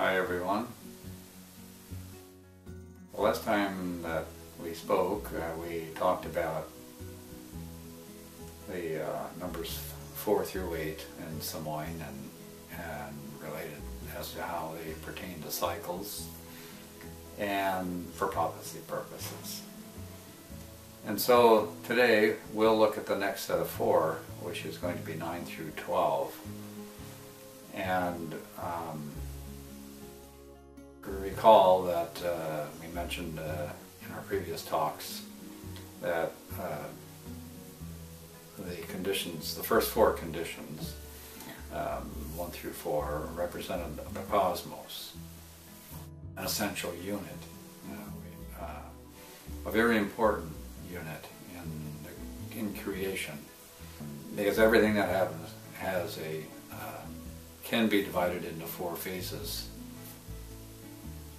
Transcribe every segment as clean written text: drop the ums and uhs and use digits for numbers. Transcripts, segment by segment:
Hi everyone. The last time that we spoke, we talked about the numbers 4 through 8 in Samoan and related as to how they pertain to cycles and for prophecy purposes. And so today we'll look at the next set of 4, which is going to be 9 through 12. And recall that we mentioned in our previous talks that the conditions, the first 4 conditions, 1 through 4, represented the cosmos, an essential unit, a very important unit in creation, because everything that happens has can be divided into 4 phases.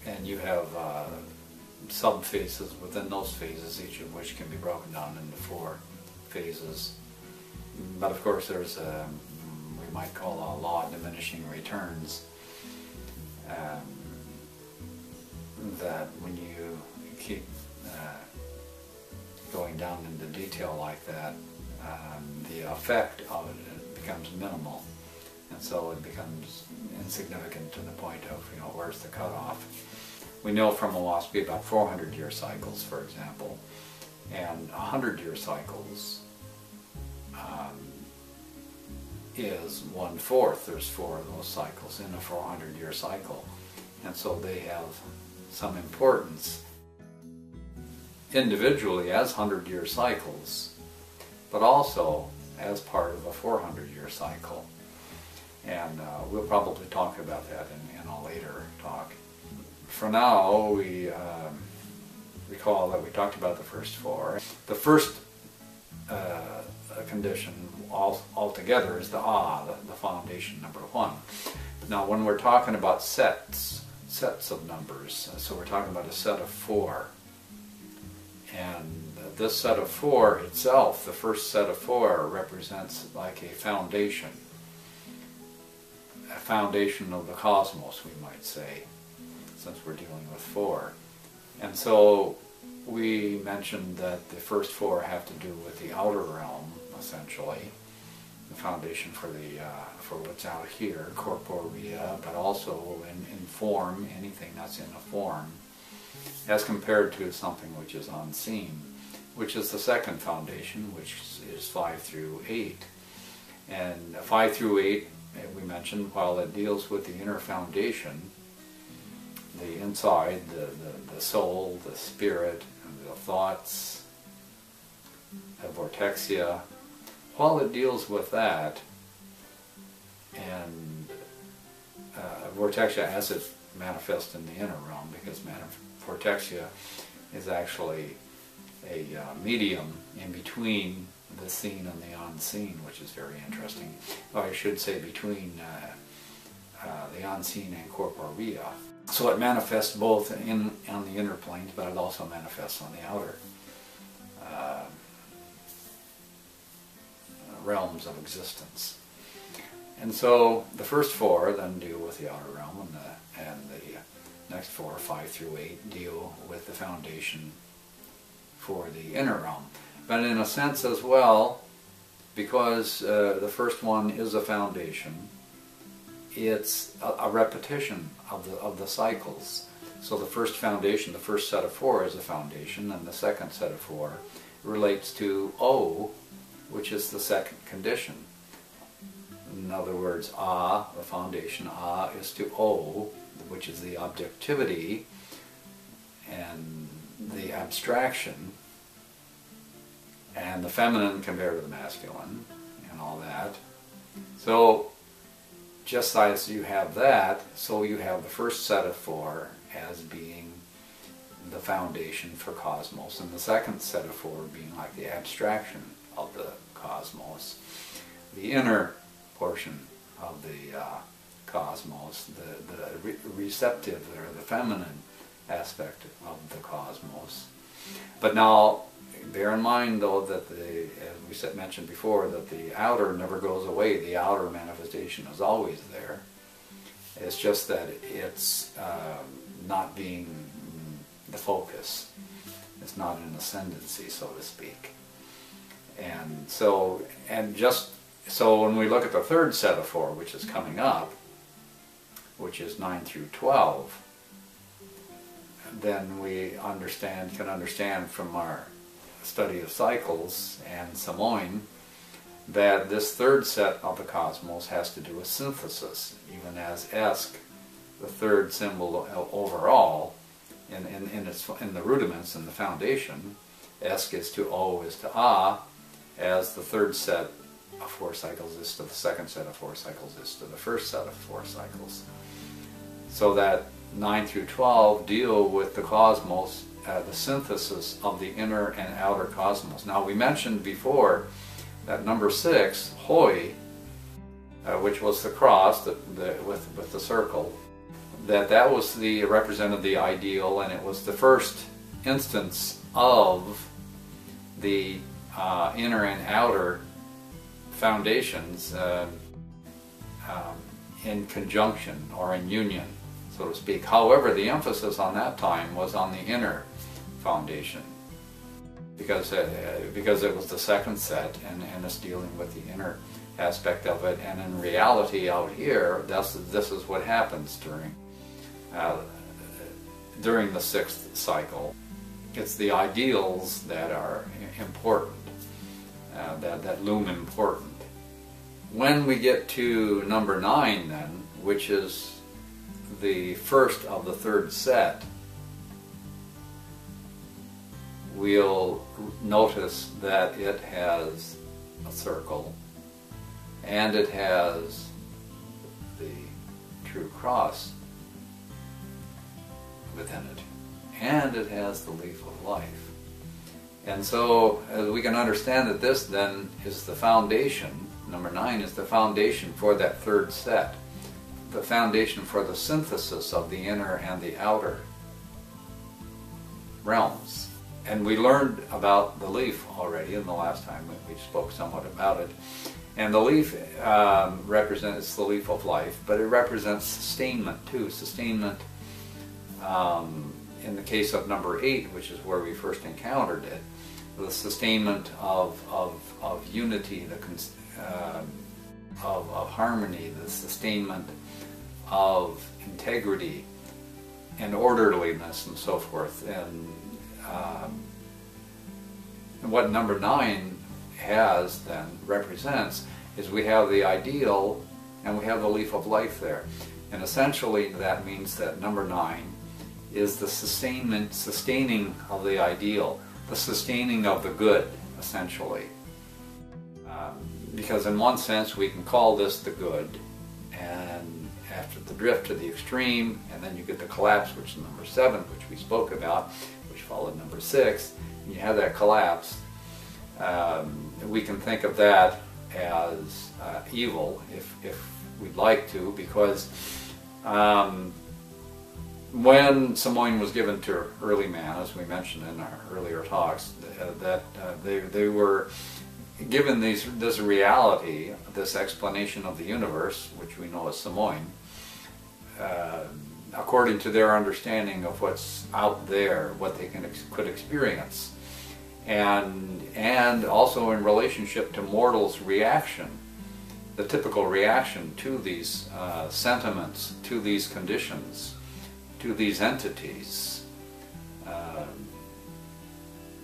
And you have sub-phases within those phases, each of which can be broken down into 4 phases. But of course there's we might call a law of diminishing returns, that when you keep going down into detail like that, the effect of it becomes minimal. And so it becomes insignificant to the point of, where's the cutoff? We know from Oahspe about 400-year cycles, for example, and 100-year cycles is 1/4. There's 4 of those cycles in a 400-year cycle, and so they have some importance individually as 100-year cycles, but also as part of a 400-year cycle. And we'll probably talk about that in a later talk. For now, we recall that we talked about the first 4. The first condition altogether is the foundation, number 1. Now, when we're talking about sets of numbers, so we're talking about a set of 4. And this set of 4 itself, the first set of 4, represents like a foundation of the cosmos, we might say, since we're dealing with 4. And so we mentioned that the first 4 have to do with the outer realm, essentially, the foundation for what's out here, corporea, but also in form, anything that's in a form, as compared to something which is unseen, which is the second foundation, which is 5 through 8. And 5 through 8, we mentioned, while it deals with the inner foundation, the inside, the soul, the spirit, the thoughts, the vortexia, while it deals with that, and vortexia as it manifests in the inner realm, because vortexia is actually a medium in between the seen and the unseen, which is very interesting. Or I should say between the unseen and corporea. So it manifests both on the inner planes, but it also manifests on the outer realms of existence. And so the first 4 then deal with the outer realm, and the next 4, 5 through 8, deal with the foundation for the inner realm. But in a sense as well, because the first one is a foundation, it's a repetition of the cycles. So the first foundation, the first set of 4 is a foundation, and the second set of 4 relates to O, which is the second condition. In other words, the foundation, is to O, which is the objectivity and the abstraction, and the feminine compared to the masculine, and all that. So, just as you have that, so you have the first set of 4 as being the foundation for cosmos, and the second set of 4 being like the abstraction of the cosmos, the inner portion of the cosmos, the receptive or the feminine aspect of the cosmos. But now, bear in mind though that as we mentioned before, that the outer never goes away. The outer manifestation is always there. It's just that it's not being the focus. It's not an ascendancy, so to speak. And so when we look at the third set of 4, which is coming up, which is 9 through 12, then we can understand from our study of cycles and Samoin that this third set of the cosmos has to do with synthesis, even as Esk, the third symbol overall, in the rudiments, in the foundation, Esk is to O is to Ah, as the third set of 4 cycles is to the second set of 4 cycles is to the first set of 4 cycles. So that 9 through 12 deal with the cosmos, the synthesis of the inner and outer cosmos. Now we mentioned before that number 6, Hoi, which was the cross with the circle, that was represented the ideal, and it was the first instance of the inner and outer foundations in conjunction or in union, so to speak. However, the emphasis on that time was on the inner foundation, because it was the second set, and it's dealing with the inner aspect of it. And in reality, out here, this is what happens during the 6th cycle. It's the ideals that are important, that loom important. When we get to number 9 then, which is the first of the third set, we'll notice that it has a circle, and it has the true cross within it, and it has the leaf of life. And so as we can understand that this then is the foundation, number 9 is the foundation for that third set, the foundation for the synthesis of the inner and the outer realms. And we learned about the leaf already in the last time we spoke somewhat about it. And the leaf represents the leaf of life, but it represents sustainment too. Sustainment in the case of number 8, which is where we first encountered it, the sustainment of unity, of harmony, the sustainment of integrity and orderliness and so forth. And what number 9 has then represents is we have the ideal and we have the leaf of life there. And essentially that means that number 9 is the sustaining of the ideal, the sustaining of the good, essentially. Because in one sense we can call this the good, and after the drift to the extreme, and then you get the collapse, which is number 7, which we spoke about, which followed number 6, and you have that collapse. We can think of that as evil, if we'd like to, because when Samoin was given to early man, as we mentioned in our earlier talks, they were given this reality, this explanation of the universe, which we know as Samoin, according to their understanding of what's out there, what they could experience, and also in relationship to mortals' reaction, the typical reaction to these sentiments, to these conditions, to these entities,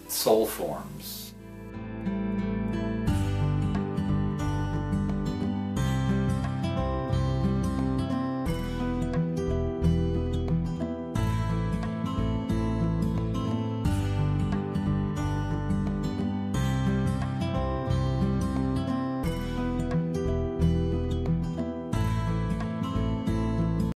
soul forms,